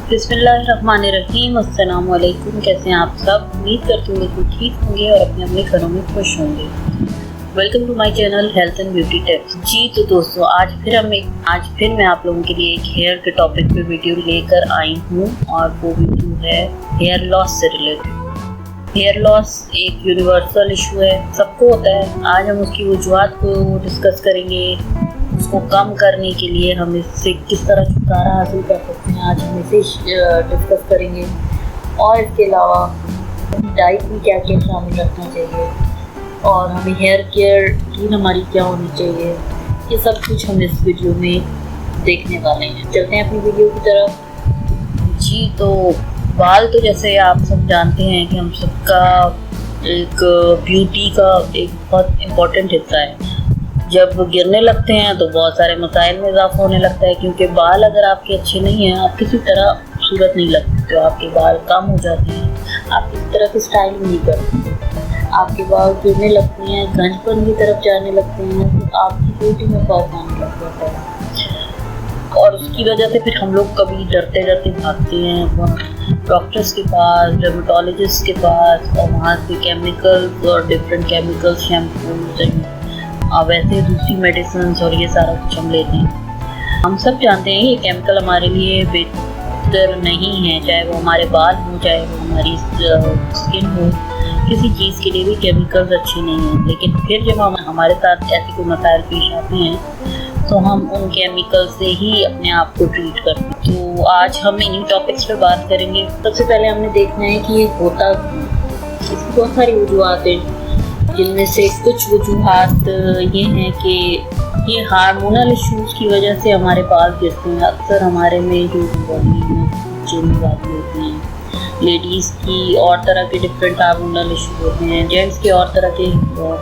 बिस्मिल्लाहिर्रहमानिर्रहीम। अस्सलाम वालेकुम। कैसे हैं आप सब? उम्मीद करती हूँ बिल्कुल ठीक होंगे और अपने अपने घरों में खुश होंगे। Welcome to my channel health and beauty tips. जी तो दोस्तों, आज फिर मैं आप लोगों के लिए एक हेयर के टॉपिक पे वीडियो लेकर आई हूँ और वो वीडियो है हेयर लॉस से रिलेटेड। हेयर लॉस एक यूनिवर्सल इशू है, सबको होता है। आज हम उसकी वजूहात को डिस्कस करेंगे, उसको कम करने के लिए हम इससे किस तरह छुटकारा हासिल कर सकते हैं, आज हम इसे डिस्कस करेंगे। और इसके अलावा डाइट में क्या क्या शामिल रखना चाहिए और हमें हेयर केयर रूटीन हमारी क्या होनी चाहिए, ये सब कुछ हम इस वीडियो में देखने वाले हैं। चलते हैं अपनी वीडियो की तरफ। जी तो बाल तो जैसे आप सब जानते हैं कि हम सबका एक ब्यूटी का एक बहुत इम्पोर्टेंट हिस्सा है। जब गिरने लगते हैं तो बहुत सारे मसाइल में इजाफा होने लगता है, क्योंकि बाल अगर आपके अच्छे नहीं हैं, आप किसी तरह खूबसूरत नहीं लगते, तो आपके बाल कम हो जाते हैं, आप किसी तरह की स्टाइलिंग नहीं करते, आपके बाल गिरने लगते हैं, घंचपन की तरफ जाने लगते हैं, तो आपकी ब्यूटी में बहुत आने लग जाता है। और उसकी वजह से फिर हम लोग कभी डरते डरते भागते हैं डॉक्टर्स के पास, डर्मेटोलॉजिस्ट के पास, और वहाँ से केमिकल्स और डिफरेंट केमिकल्स, शैम्पूज, वैसे दूसरी मेडिसिन और ये सारा कुछ हम लेते हैं। हम सब जानते हैं ये केमिकल हमारे लिए बेहतर नहीं है, चाहे वो हमारे बाल हो, चाहे वो हमारी स्किन हो, किसी चीज़ के लिए भी केमिकल्स अच्छे नहीं हैं। लेकिन फिर जब हमारे साथ ऐसे कोई मसाइल पेश आते हैं तो हम उन केमिकल से ही अपने आप को ट्रीट करते हैं। तो आज हम इन्हीं टॉपिक्स पे बात करेंगे। सबसे पहले हमने देखना है कि ये होता, इसकी बहुत सारी वजूहात हैं, जिनमें से कुछ वजूहात ये हैं कि ये हार्मोनल इश्यूज की वजह से हमारे बाल गिरते हैं। अक्सर हमारे में जो बॉडी में चेंज आती होती हैं, लेडीज़ की और तरह के डिफरेंट हार्मोनल इशू होते हैं, जेंट्स के और तरह के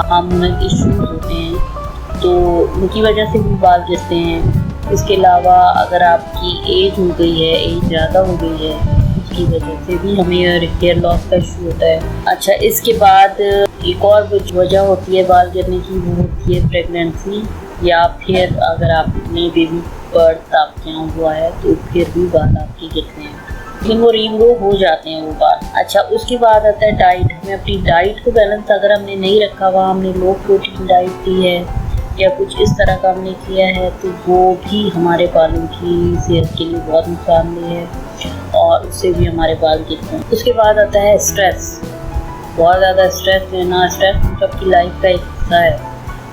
हार्मोनल इश्यूज होते हैं, तो उनकी वजह से भी बाल गिरते हैं। इसके अलावा अगर आपकी एज हो गई है, एज ज़्यादा हो गई है, की वजह से भी हमें हेयर लॉस का इशू होता है। अच्छा, इसके बाद एक और वजह होती है बाल गिरने की, वो होती है प्रेगनेंसी, या फिर अगर आपने बेबी बर्थ आपके यहाँ हुआ है तो फिर भी बाल आपके गिरते हैं, लेकिन वो रीग्रो हो जाते हैं वो बाल। अच्छा, उसके बाद आता है डाइट। हमें अपनी डाइट को बैलेंस अगर हमने नहीं रखा हुआ, हमने लो प्रोटीन डाइट दी है या कुछ इस तरह का हमने किया है, तो वो भी हमारे बालों की सेहत के लिए बहुत नुकसानदेह है और उससे भी हमारे बाल गिरते हैं। उसके बाद आता है स्ट्रेस। बहुत ज़्यादा स्ट्रेस लेना, स्ट्रेस हम सबकी लाइफ का एक हिस्सा है।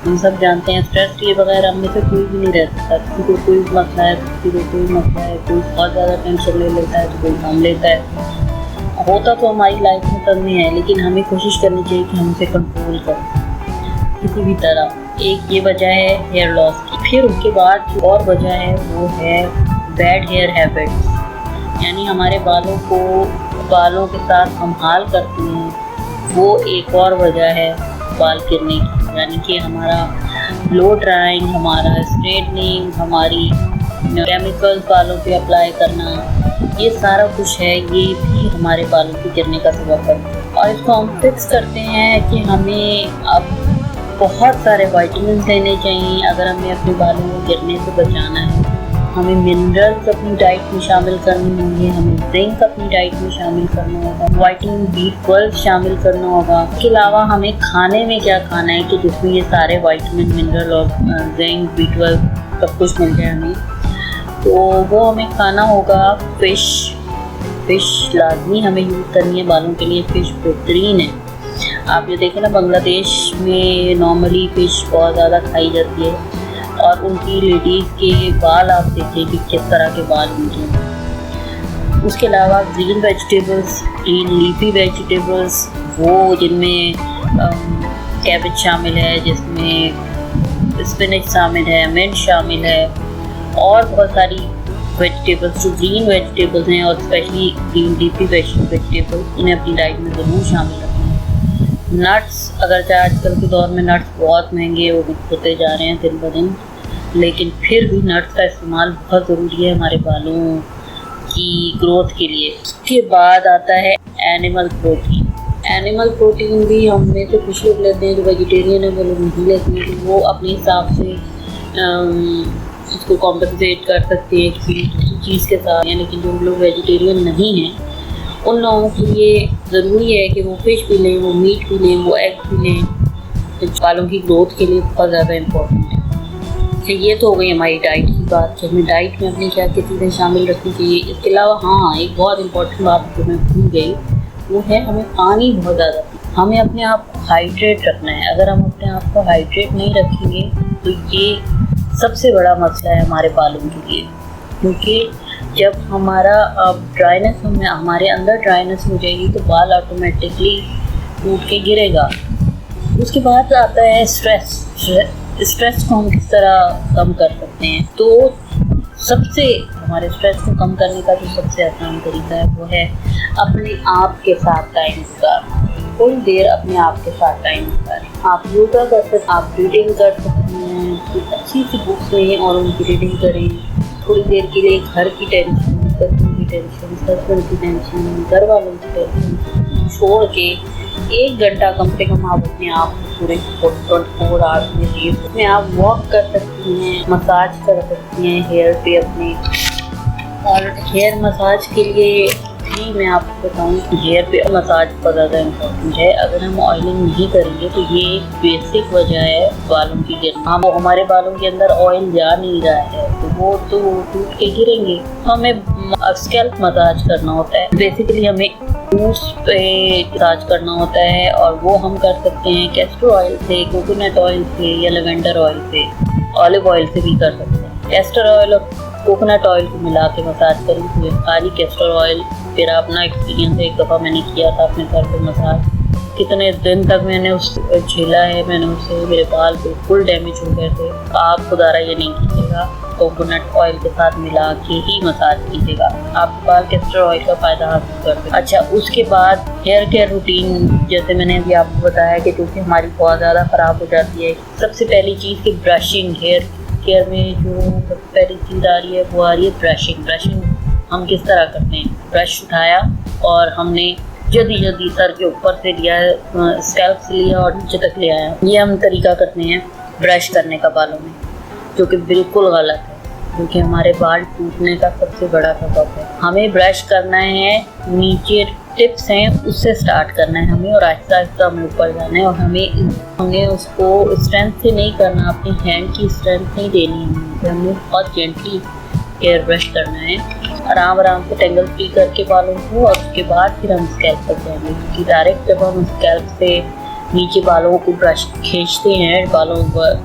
हम सब जानते हैं स्ट्रेस लिए बगैर हम में से कोई भी नहीं रह सकता। किसी को कोई मसला है, किसी को कोई मसला है, कोई बहुत ज़्यादा टेंशन ले लेता है तो कोई कम लेता है। होता तो हमारी लाइफ में सब में है, लेकिन हमें कोशिश करनी चाहिए कि हम उसे कंट्रोल करें किसी भी तरह। एक ये वजह है हेयर लॉस की। फिर उसके बाद जो और वजह है वो है बैड हेयर हैबिट्स, यानी हमारे बालों के साथ हम हाल करते हैं, वो एक और वजह है बाल गिरने की। यानी कि हमारा ब्लो ड्राइंग, हमारा स्ट्रेटनिंग, हमारी केमिकल्स बालों पे अप्लाई करना, ये सारा कुछ है, ये भी हमारे बालों के गिरने का सबब है। और इसको हम फिक्स करते हैं कि हमें अब बहुत सारे विटामिन लेने चाहिए अगर हमें अपने बालों को गिरने से बचाना है। हमें मिनरल्स अपनी डाइट में शामिल करने होंगे, हमें जिंक अपनी डाइट में शामिल करना होगा, विटामिन B12 शामिल करना होगा। इसके अलावा हमें खाने में क्या खाना है कि जिसमें ये सारे विटामिन, मिनरल और जिंक, B12 सब कुछ मिल जाए हमें, तो वो हमें खाना होगा फिश लाजमी हमें यूज़ करनी है बालों के लिए। फ़िश बेहतरीन है। आप ये देखें ना, बांग्लादेश में नॉर्मली फ़िश बहुत ज़्यादा खाई जाती है और उनकी लेडीज़ के बाल आप देखें कि किस तरह के बाल उनके। उसके अलावा green vegetables, green leafy vegetables, वो जिनमें कैबेज शामिल है, जिसमें स्पिनच शामिल है, मिंट शामिल है, और बहुत सारी वेजिटेबल्स जो ग्रीन वेजिटेबल्स हैं, और स्पेशली ग्रीन लीफी वेजिटेबल्स, इन्हें अपनी डाइट में ज़रूर शामिल रखें। नट्स, अगर आजकल के दौर में नट्स बहुत महंगे होते जा रहे हैं दिन ब दिन, लेकिन फिर भी नट्स का इस्तेमाल बहुत ज़रूरी है हमारे बालों की ग्रोथ के लिए। उसके बाद आता है एनिमल प्रोटीन। एनिमल प्रोटीन भी हम में से कुछ लोग लेते हैं जो वेजिटेरियन है, वो लोग नहीं लेते हैं, तो वो अपने हिसाब से इसको कॉम्पनसेट कर सकते हैं कि दूसरी चीज़ के साथ हैं, लेकिन जो लोग वेजिटेरियन नहीं हैं उन लोगों के लिए ज़रूरी है कि वो फिश भी लें, वो मीट भी लें, वो एग भी लें। तो बालों की ग्रोथ के लिए बहुत ज़्यादा इम्पोर्टेंट है। तो ये तो हो गई हमारी डाइट की बात कि हमें डाइट में अपनी क्या क्या चीज़ें शामिल रखनी चाहिए। इसके अलावा हाँ, एक बहुत इम्पोर्टेंट बात जो मैं भूल गई वो है हमें पानी बहुत ज़्यादा, हमें अपने आप को हाइड्रेट रखना है। अगर हम अपने आप को हाइड्रेट नहीं रखेंगे तो ये सबसे बड़ा मसला है हमारे बालों के लिए, क्योंकि जब हमारा ड्राइनेस हमारे अंदर ड्राइनेस हो जाएगी तो बाल ऑटोमेटिकली टूट के गिरेगा। उसके बाद आता है स्ट्रेस को हम किस तरह कम कर सकते हैं। तो सबसे हमारे स्ट्रेस को कम करने का जो सबसे आसान तरीका है वो है अपने आप के साथ टाइम गुजारना। थोड़ी देर अपने आप के साथ टाइम गुजारें। आप योगा कर सकते, आप रीडिंग कर सकते हैं, अच्छी सी बुक्स लें और उनकी रीडिंग करें। थोड़ी देर के लिए घर की टेंशन, बच्चों की टेंशन, हस्बैंड की टेंशन, घर वालों की टेंशन छोड़ के 1 घंटा कम से कम आप अपने आप को पूरे 24 आवर्स में दिए अपने आप वॉक कर सकती हैं, मसाज कर सकती हैं हेयर पे अपने। और हेयर मसाज के लिए भी मैं आपको बताऊं कि हेयर पे मसाज बहुत ज़्यादा इम्पोर्टेंट है। अगर हम ऑयलिंग नहीं करेंगे तो ये एक बेसिक वजह है बालों की गिरना। वो हमारे बालों के अंदर ऑयल जा नहीं रहा है तो वो तो टूट के गिरेंगे। हमें स्कैल्प मसाज करना होता है, बेसिकली हमें रूट्स पे मसाज करना होता है और वो हम कर सकते हैं कैस्टर ऑयल से, कोकोनट ऑयल से या लेवेंडर ऑयल से, ऑलिव ऑयल से भी कर सकते हैं। कैस्टर ऑयल और कोकोनट ऑयल को मिला के मसाज करें हुए खाली कैस्टर ऑयल। फिर अपना एक्सपीरियंस एक दफ़ा मैंने किया था अपने सर पे मसाज, कितने दिन तक मैंने उसको झेला है, मैंने उससे मेरे बाल बिल्कुल डैमेज हो गए थे। आप खुदारा ये नहीं कीजिएगा, कोकोनट ऑयल के साथ मिला के ही मसाज कीजिएगा, आप बाल कैस्टर ऑयल का फ़ायदा हासिल कर सकते। अच्छा, उसके बाद हेयर केयर रूटीन जैसे मैंने अभी आपको बताया कि क्योंकि हमारी बहुत ज़्यादा ख़राब हो जाती है। सबसे पहली चीज़ की ब्रशिंग, हेयर केयर में जो सबसे पहली चीज़ आ रही है वो आ रही है ब्रशिंग। हम किस तरह करते हैं, ब्रश उठाया और हमने जल्दी सर के ऊपर से लिया, स्कैल्प से लिया और नीचे तक ले आया। ये हम तरीका करते हैं ब्रश करने का बालों में, जो कि बिल्कुल गलत है, क्योंकि हमारे बाल टूटने का सबसे बड़ा सबब है। हमें ब्रश करना है, नीचे टिप्स हैं उससे स्टार्ट करना है हमें और आहिस्ता आहिस्ता हमें ऊपर जाना है। और हमें उसको स्ट्रेंथ से नहीं करना, अपनी हैंड की स्ट्रेंथ नहीं देनी है, हमें बहुत जेंटली हेयर ब्रश करना है, आराम से टेंगल फ्री करके बालों को। और उसके बाद फिर हम स्कैल्प तक जाएंगे, क्योंकि डायरेक्ट जब हम स्कैल्प से नीचे बालों को ब्रश खींचते हैं,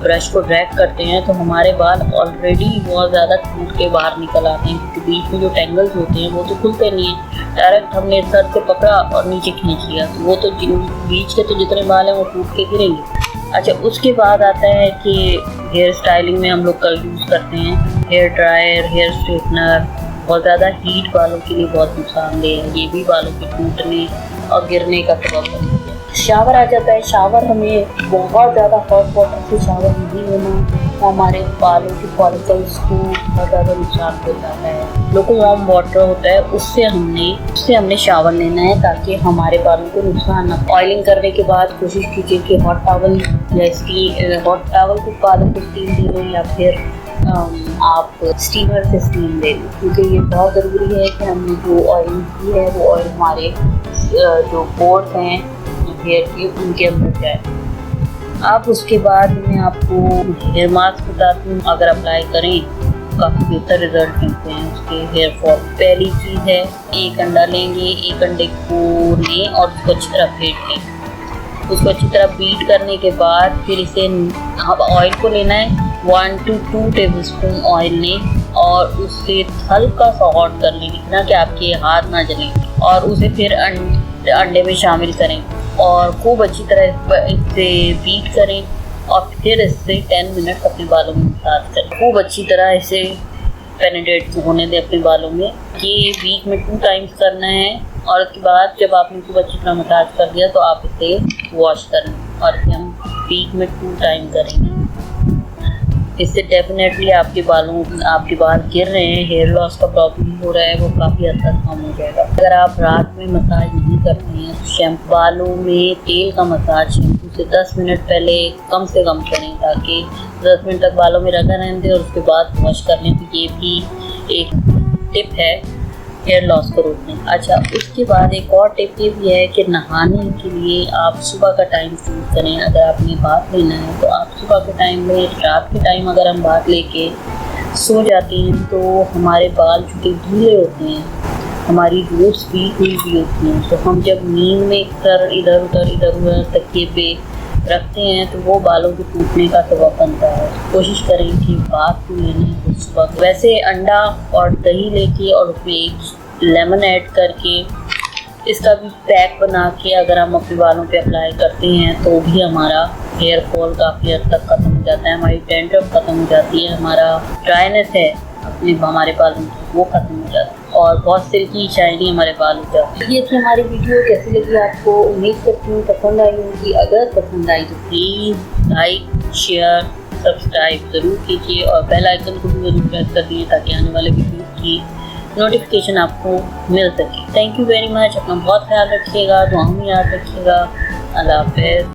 ब्रश को ड्रैग करते हैं तो हमारे बाल ऑलरेडी बहुत ज़्यादा टूट के बाहर निकल आते हैं, क्योंकि बीच में जो टेंगल्स होते हैं वो तो खुलते नहीं हैं। डायरेक्ट हमने सर से पकड़ा और नीचे खींच लिया तो वो तो बीच के तो जितने बाल हैं वो टूट के गिरेंगे। अच्छा, उसके बाद आता है कि हेयर स्टाइलिंग में हम लोग कल यूज़ करते हैं हेयर ड्रायर, हेयर स्ट्रेटनर। बहुत ज़्यादा हीट बालों के लिए बहुत नुकसानदेह है, ये भी बालों के टूटने और गिरने का सबब बनती है। शावर आ जाता है, शावर हमें बहुत ज़्यादा हॉट वाटर से शावर नहीं लेना, हमारे बालों के फॉलिकल्स को बहुत ज़्यादा नुकसान होता है। लोको वार्म वाटर होता है उससे हमने शावर लेना है ताकि हमारे बालों को नुकसान ना। ऑयलिंग करने के बाद कोशिश कीजिए कि हॉट टॉवल को बालों को स्टीम दे लें या फिर आप स्टीमर से स्टीम ले लें, क्योंकि ये बहुत ज़रूरी है कि हमने जो ऑयलिंग की है वो ऑयल हमारे जो पोर्स हैं हेयर के उनके अंदर जाए। अब उसके बाद मैं आपको हेयर मास्क बताती हूँ, अगर अप्लाई करें काफ़ी बेहतर रिजल्ट मिलते हैं उसके हेयर फॉल। पहली चीज़ है, एक अंडा लेंगे, एक अंडे को लें और उसको अच्छी तरह फेंट लें। उसको अच्छी तरह बीट करने के बाद फिर इसे अब ऑयल को लेना है, 1 to 2 टेबलस्पून ऑयल लें और उससे हल्का सा हॉट कर लें, इतना कि आपके हाथ ना जलें, और उसे फिर अंडे में शामिल करें और खूब अच्छी तरह इसे बीट करें और फिर इससे 10 मिनट अपने बालों में मसाज करें। खूब अच्छी तरह इसे पेनिट्रेट होने दें अपने बालों में। ये वीक में 2 टाइम्स करना है और उसके बाद जब आपने खूब अच्छी तरह मसाज कर दिया तो आप इसे वॉश करें और इसे हम वीक में 2 टाइम करेंगे। इससे डेफिनेटली आपके बाल गिर रहे हैं, हेयर लॉस का प्रॉब्लम हो रहा है, वो काफ़ी हद तक कम हो जाएगा। अगर आप रात में मसाज नहीं करते हैं तो शैम्पू बालों में तेल का मसाज शैम्पू से 10 मिनट पहले कम से कम करें, ताकि 10 मिनट तक बालों में रखा रहने दें और उसके बाद वॉश कर लें। तो ये भी एक टिप है हेयर लॉस को रोकने। अच्छा, उसके बाद एक और टिप ये भी है कि नहाने के लिए आप सुबह का टाइम चूज करें। अगर आपने बाथ लेना है तो आप सुबह के टाइम में, रात के टाइम अगर हम बाथ लेके सो जाते हैं तो हमारे बाल चूँकि ढीले होते हैं, हमारी रूट्स भी हुई होती हैं, तो हम जब नींद में सर इधर उधर तकिए पे रखते हैं तो वो बालों के टूटने का सबब बनता है। कोशिश करें कि बात लेने तो सुबह। वैसे अंडा और दही लेके और उसमें एक लेमन ऐड करके इसका भी पैक बना के अगर हम अपने बालों पे अप्लाई करते हैं तो भी हमारा हेयर फॉल काफ़ी हद तक खत्म हो जाता है, हमारी डैंड्रफ खत्म हो जाती है, हमारा ड्राइनेस है अपने हमारे बालों की वो खत्म हो जाता है और बहुत सिल्की शाइनी हमारे बाल हो जाते हैं। ये थी हमारी वीडियो, कैसी लगी आपको? उम्मीद करती हूँ पसंद आई होगी। अगर पसंद आई तो प्लीज़ लाइक, शेयर, सब्सक्राइब ज़रूर कीजिए और बेल आइकन को भी ज़रूर प्रेस कर दीजिए ताकि आने वाले वीडियो की नोटिफिकेशन आपको मिल सके। Thank you very much. अपना बहुत ख्याल रखिएगा, दुआओं में याद रखिएगा। अल्लाह हाफ़िज़।